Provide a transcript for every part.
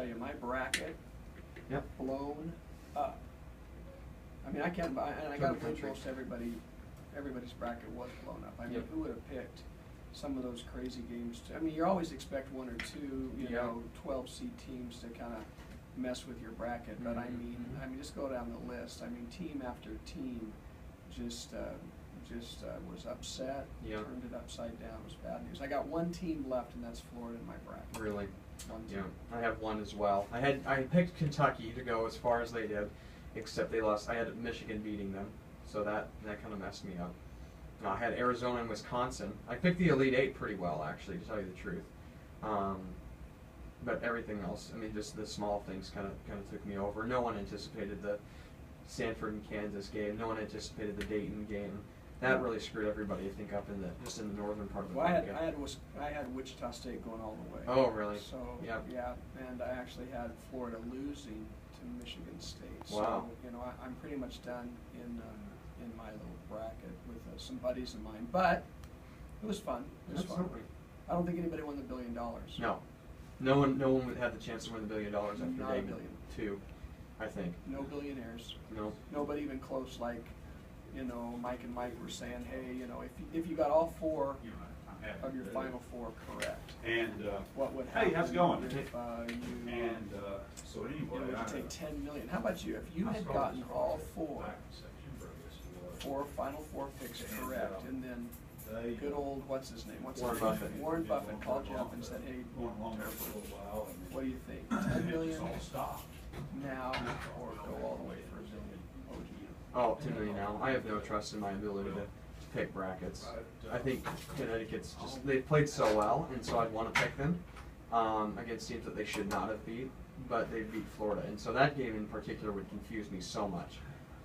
tell you, my bracket Yep. blown up. I mean, I can't, and I got to believe most everybody's bracket was blown up. I mean, Yep. who would have picked some of those crazy games? I mean, you always expect one or two, you know, 12 seed teams to kind of mess with your bracket. But I mean, just go down the list. I mean, team after team just was upset. Yep. Turned it upside down. It was bad news. I got one team left, and that's Florida in my bracket. Really? One Yeah, team. I have one as well. I picked Kentucky to go as far as they did, except they lost. I had Michigan beating them, so that kind of messed me up. I had Arizona and Wisconsin. I picked the Elite Eight pretty well, actually, to tell you the truth. But everything else, I mean, just the small things kind of took me over. No one anticipated the Stanford and Kansas game. No one anticipated the Dayton game. That really screwed everybody, I think, up in the northern part of the Well, bracket. I had Wichita State going all the way. Oh, really? So Yep. yeah, and I actually had Florida losing to Michigan State. Wow. So you know, I'm pretty much done in my little bracket with some buddies of mine. But it was fun. It was Absolutely. fun. I don't think anybody won the $1 billion. No. No one had the chance to win the $1 billion after Not a day billion. 2, I think. No billionaires. No. Nobody even close. Like, you know, Mike and Mike were saying, hey, you know, if you got all four of your final four correct, And what would happen? hey, how's it going? If you So anyway, you know, would you take 10 million? How about you? If you had gotten all four final four picks correct, and then good old what's his name? Warren Buffett. Warren Buffett called you up and said, hey, what do you think? 10 million now, or go all the way for $1 billion? What would you do? Oh, 2 million now. I have no trust in my ability to pick brackets. I think Connecticut's they've played so well, and so I'd want to pick them against teams that they should not have beat, but they beat Florida. And so that game in particular would confuse me so much.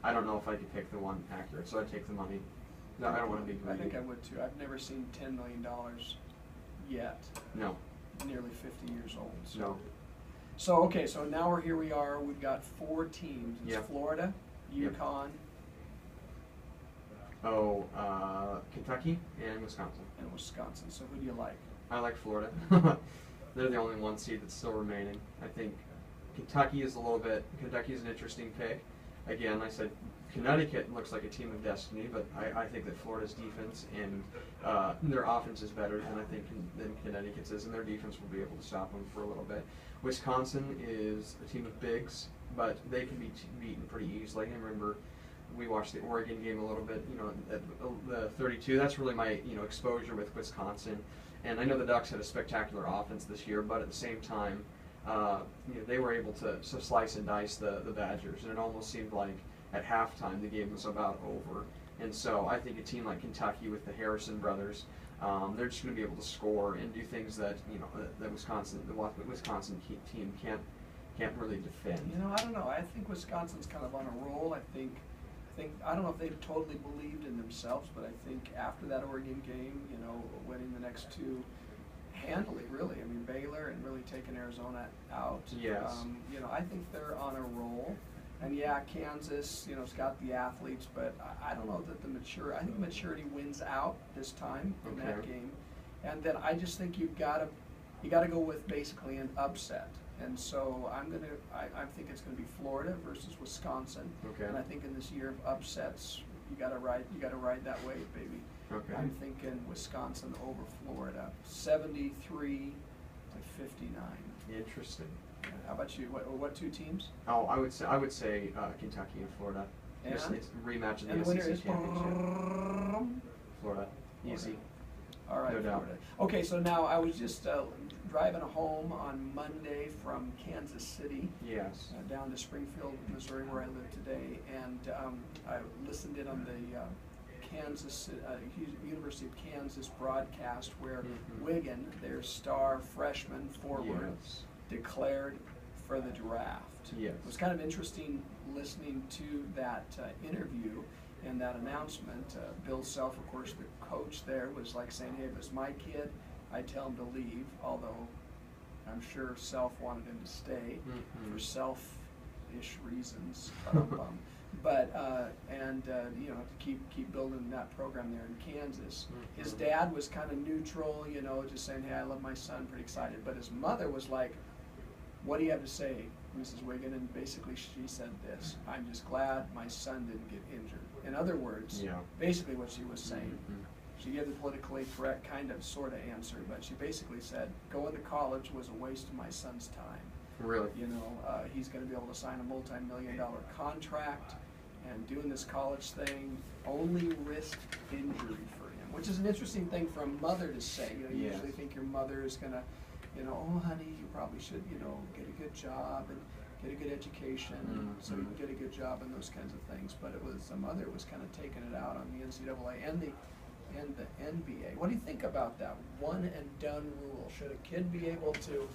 I don't know if I could pick the one accurate, so I'd take the money. No, I don't want to be greedy. I think I would too. I've never seen $10 million yet. No. Nearly 50 years old. So. No. So okay, so now here we are. We've got 4 teams. It's Yep. Florida, Yep. UConn, Kentucky and Wisconsin. and Wisconsin. So who do you like? I like Florida. They're the only one seed that's still remaining. I think Kentucky is an interesting pick. Again, I said Connecticut looks like a team of destiny, but I think that Florida's defense and their offense is better than Connecticut's is, and their defense will be able to stop them for a little bit. Wisconsin is a team of bigs, but they can be beaten pretty easily. I remember we watched the Oregon game a little bit, you know, at the 32. That's really my, you know, exposure with Wisconsin. And I know the Ducks had a spectacular offense this year, but at the same time, you know, they were able to slice and dice the Badgers, and it almost seemed like at halftime the game was about over. And so I think a team like Kentucky with the Harrison brothers, they're just going to be able to score and do things that, you know, the Wisconsin team can't really defend. You know, I don't know. I think Wisconsin's kind of on a roll. I think I don't know if they've totally believed in themselves, but I think after that Oregon game, you know, winning the next 2 handily, really. I mean, Baylor and really taking Arizona out. Yes. You know, I think they're on a roll. And yeah, Kansas, you know, has got the athletes, but I don't know that I think maturity wins out this time in that game. And then I just think you got to go with basically an upset. And so I think it's going to be Florida versus Wisconsin. Okay. And I think in this year of upsets, you got to ride that wave, baby. Okay. I'm thinking Wisconsin over Florida, 73-59. Interesting. How about you? What 2 teams? Oh, I would say Kentucky and Florida. And? It's a rematch in And the the winner SEC is championship. Florida, easy. All right, No doubt. Florida. Okay, so now I was just driving home on Monday from Kansas City. Yes. Down to Springfield, Missouri, where I live today, and I listened in on the University of Kansas broadcast where Wiggin, their star freshman forward, declared for the draft. Yes. It was kind of interesting listening to that interview and that announcement. Bill Self, of course, the coach there, was like saying, hey, if it's my kid, I'd tell him to leave, although I'm sure Self wanted him to stay for selfish reasons. But you know, to keep building that program there in Kansas. His dad was kind of neutral, you know, just saying, hey, I love my son, pretty excited. But his mother was like, what do you have to say, Mrs. Wiggin? And basically she said this: I'm just glad my son didn't get injured. In other words, Yeah. basically what she was saying. Mhm. She gave the politically correct kind of sort of answer, but she basically said going to college was a waste of my son's time. Really? You know, he's going to be able to sign a multi-million-dollar contract, and doing this college thing only risked injury for him, which is an interesting thing for a mother to say. You know, you Yes. usually think your mother is going to, you know, oh honey, you probably should, you know, get a good job and get a good education, so you can get a good job and those kinds of things. But it was, the mother was kind of taking it out on the NCAA and the NBA. What do you think about that one and done rule? Should a kid be able to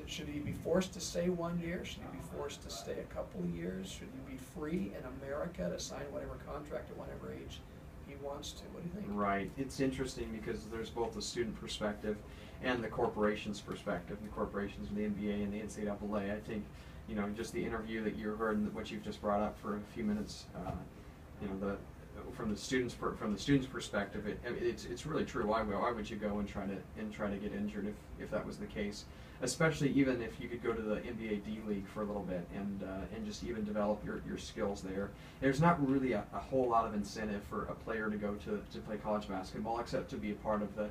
should he be forced to stay 1 year? Should he be forced to stay a couple of years? Should he be free in America to sign whatever contract at whatever age he wants to? What do you think? Right. It's interesting because there's both the student perspective and the corporation's perspective. The corporations of the NBA and the NCAA. I think, you know, just the interview that you heard and what you've just brought up for a few minutes, you know, from the students' perspective, it's really true. Why would you go and try to get injured if that was the case? Especially even if you could go to the NBA D League for a little bit and just even develop your skills there. There's not really a whole lot of incentive for a player to go to play college basketball, except to be a part of the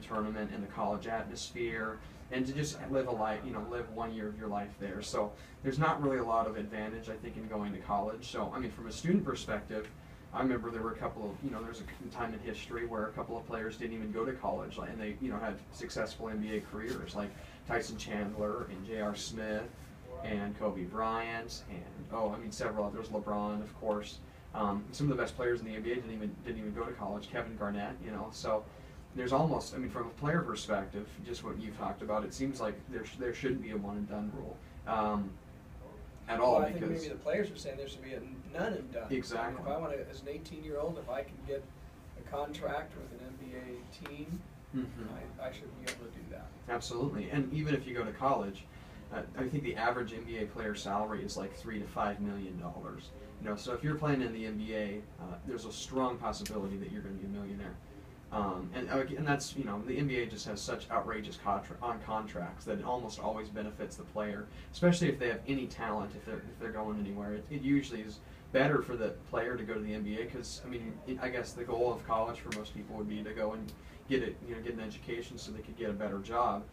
tournament and the college atmosphere, and to just live a life, you know, live 1 year of your life there. So there's not really a lot of advantage, I think, in going to college. So I mean, from a student perspective, I remember there were a couple of, you know, there's a time in history where a couple of players didn't even go to college, and they, you know, had successful NBA careers, like Tyson Chandler and J.R. Smith and Kobe Bryant and several others, LeBron, of course. Some of the best players in the NBA didn't even go to college. Kevin Garnett, you know, so there's almost, I mean, from a player perspective, just what you've talked about, it seems like there shouldn't be a one and done rule. At all, well, I think because maybe the players are saying there should be a none and done. Exactly. I mean, if I want to, as an 18-year-old, if I can get a contract with an NBA team, I should be able to do that. Absolutely, and even if you go to college, I think the average NBA player salary is like $3 to $5 million. You know, so if you're playing in the NBA, there's a strong possibility that you're going to be a millionaire. And that's, you know, the NBA just has such outrageous contracts that it almost always benefits the player, especially if they have any talent. If they're going anywhere, it usually is better for the player to go to the NBA because, I mean, I guess the goal of college for most people would be to go and get an education so they could get a better job,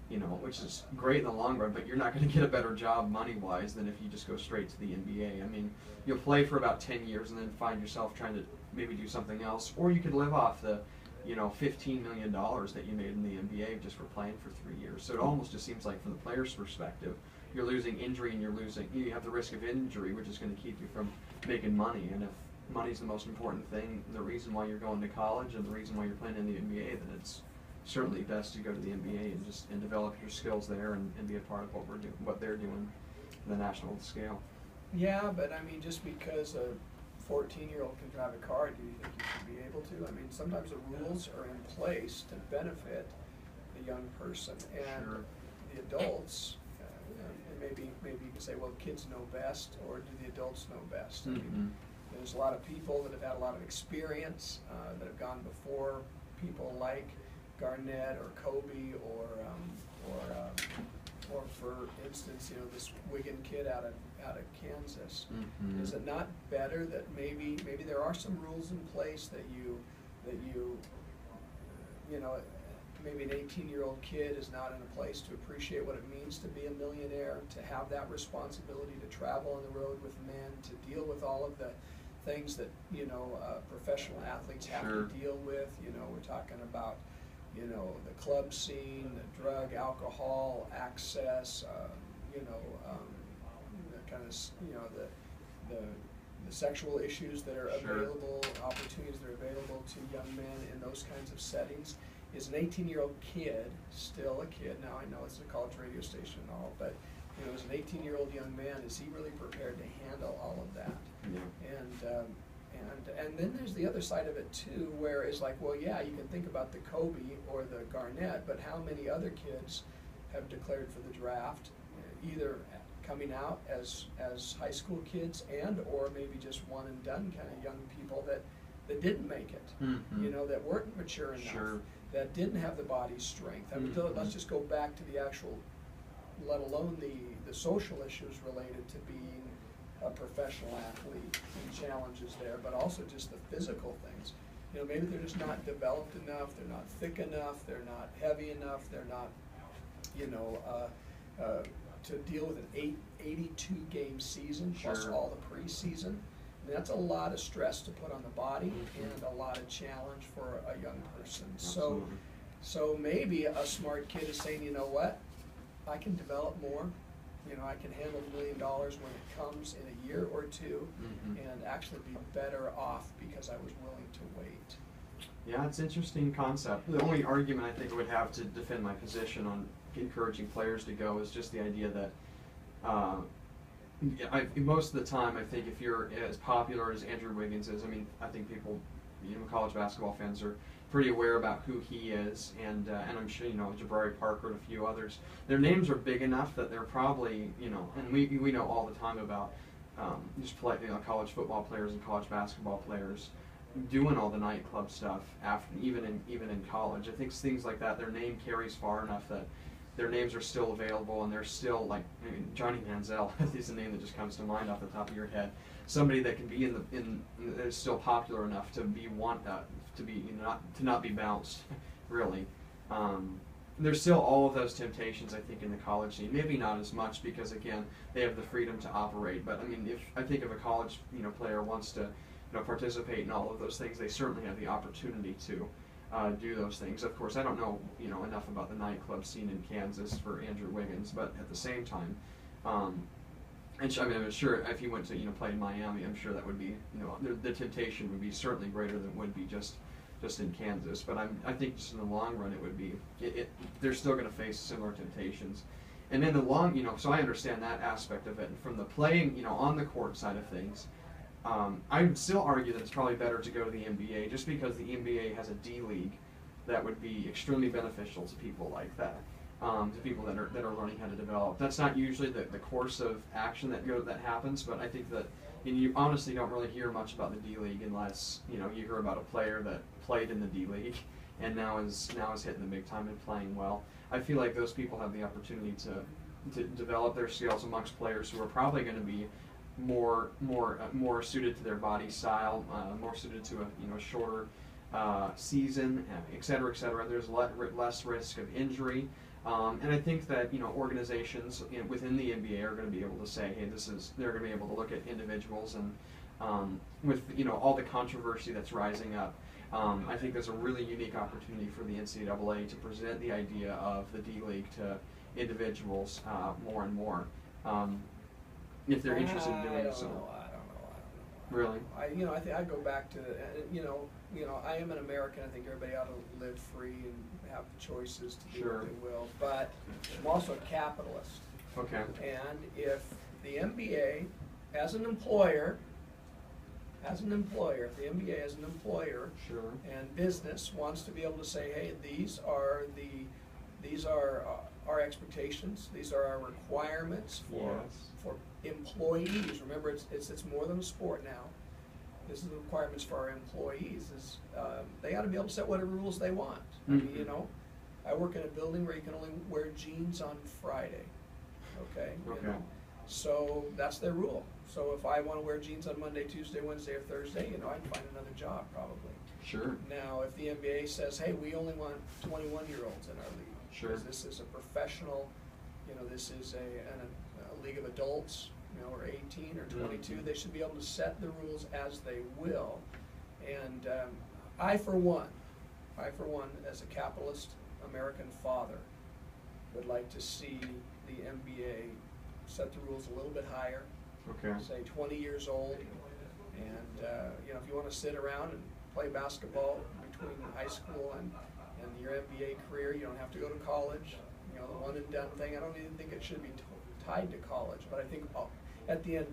you know, which is great in the long run, but you're not going to get a better job money-wise than if you just go straight to the NBA. I mean, you'll play for about 10 years and then find yourself trying to maybe do something else, or you could live off the, you know, $15 million that you made in the NBA just for playing for 3 years. So it almost just seems like from the player's perspective, you're losing injury and you have the risk of injury, which is going to keep you from making money. And if money's the most important thing, the reason why you're going to college and the reason why you're playing in the NBA, then it's certainly best to go to the NBA and develop your skills there and be a part of what they're doing on the national scale. Yeah, but I mean, just because a 14-year-old can drive a car, do you think you should be able to? I mean, sometimes the rules are in place to benefit the young person and Sure. the adults. And maybe you can say, well, kids know best, or do the adults know best? I mean, there's a lot of people that have had a lot of experience that have gone before people like Garnett or Kobe or for instance, you know, this Wiggin kid out of Kansas. Is it not better that maybe there are some rules in place that you know, maybe an 18-year-old kid is not in a place to appreciate what it means to be a millionaire, to have that responsibility to travel on the road with men, to deal with all of the things that, you know, professional athletes have Sure. to deal with. You know, we're talking about, you know, the club scene, the drug, alcohol, access, you know, the kind of, you know, the sexual issues that are Sure. available, opportunities that are available to young men in those kinds of settings. Is an 18-year-old kid still a kid? Now I know it's a college radio station and all, but you know, as an 18-year-old young man, is he really prepared to handle all of that? Yeah. And then there's the other side of it too, where it's like, well, yeah, you can think about the Kobe or the Garnett, but how many other kids have declared for the draft, either coming out as high school kids or maybe just one and done kind of young people that didn't make it, you know, that weren't mature enough, Sure. that didn't have the body strength. I mean, let's just go back to the actual let alone the social issues related to being a professional athlete and challenges there, but also just the physical things. You know, maybe they're just not developed enough, they're not thick enough, they're not heavy enough, they're not, you know, to deal with an 82 game season plus Sure. all the preseason. I mean, that's a lot of stress to put on the body and a lot of challenge for a young person. Absolutely. So maybe a smart kid is saying, you know what, I can develop more. You know, I can handle $1 million when it comes in a year or two, and actually be better off because I was willing to wait. Yeah, it's an interesting concept. The only argument I think I would have to defend my position on encouraging players to go is just the idea that most of the time, I think if you're as popular as Andrew Wiggins is, I mean, I think people, you know, college basketball fans are pretty aware about who he is, and I'm sure, you know, Jabari Parker and a few others. Their names are big enough that they're probably, you know, and we know all the time about just you know, college football players and college basketball players doing all the nightclub stuff after even in college. I think things like that, their name carries far enough that their names are still available, and they're still, like, I mean, Johnny Manziel is a name that just comes to mind off the top of your head. Somebody that can be that is still popular enough to be not be bounced, really. There's still all of those temptations, I think, in the college scene. Maybe not as much because, again, they have the freedom to operate. But I mean, if I think if a college, you know, player wants to, you know, participate in all of those things, they certainly have the opportunity to do those things. Of course, I don't know, you know, enough about the nightclub scene in Kansas for Andrew Wiggins, but at the same time, and I mean, I'm sure if he went to, you know, play in Miami, I'm sure that would be, you know, the temptation would be certainly greater than it would be just in Kansas. But I think just in the long run, it would be, they're still going to face similar temptations. And in the long, you know, so I understand that aspect of it. And from the playing, you know, on the court side of things, I would still argue that it's probably better to go to the NBA just because the NBA has a D League that would be extremely beneficial to people like that, to people that are learning how to develop. That's not usually the course of action that happens, but I think that, and you honestly don't really hear much about the D League unless, you know, you hear about a player that played in the D League and now is hitting the big time and playing well. I feel like those people have the opportunity to develop their skills amongst players who are probably going to be more suited to their body style, more suited to a shorter season, et cetera, et cetera. There's less risk of injury, and I think that, you know, organizations within the NBA are going to be able to say, hey, they're going to be able to look at individuals, and with, you know, all the controversy that's rising up, I think there's a really unique opportunity for the NCAA to present the idea of the D League to individuals more and more. If they're interested in doing so. I don't know. Really? I think I go back to, I am an American. I think everybody ought to live free and have choices to do what they will. But I'm also a capitalist. Okay. And if the NBA, as an employer, if the NBA as an employer and business wants to be able to say, hey, these are our expectations, these are our requirements for employees. Remember, it's more than a sport now. This is the requirements for our employees. They ought to be able to set whatever rules they want. I mean, you know, I work in a building where you can only wear jeans on Friday. Okay. You know? So that's their rule. So if I want to wear jeans on Monday, Tuesday, Wednesday, or Thursday, you know, I can find another job probably. Sure. Now, if the NBA says, hey, we only want 21-year-olds in our league, because this is a professional, you know, this is a league of adults, you know, or 18 or 22, they should be able to set the rules as they will. And I, for one, as a capitalist American father, would like to see the NBA set the rules a little bit higher. Okay. Say 20 years old, and you know, if you want to sit around and play basketball between high school and your NBA career, you don't have to go to college. You know, the one and done thing. I don't even think it should be tied to college, but I think at the end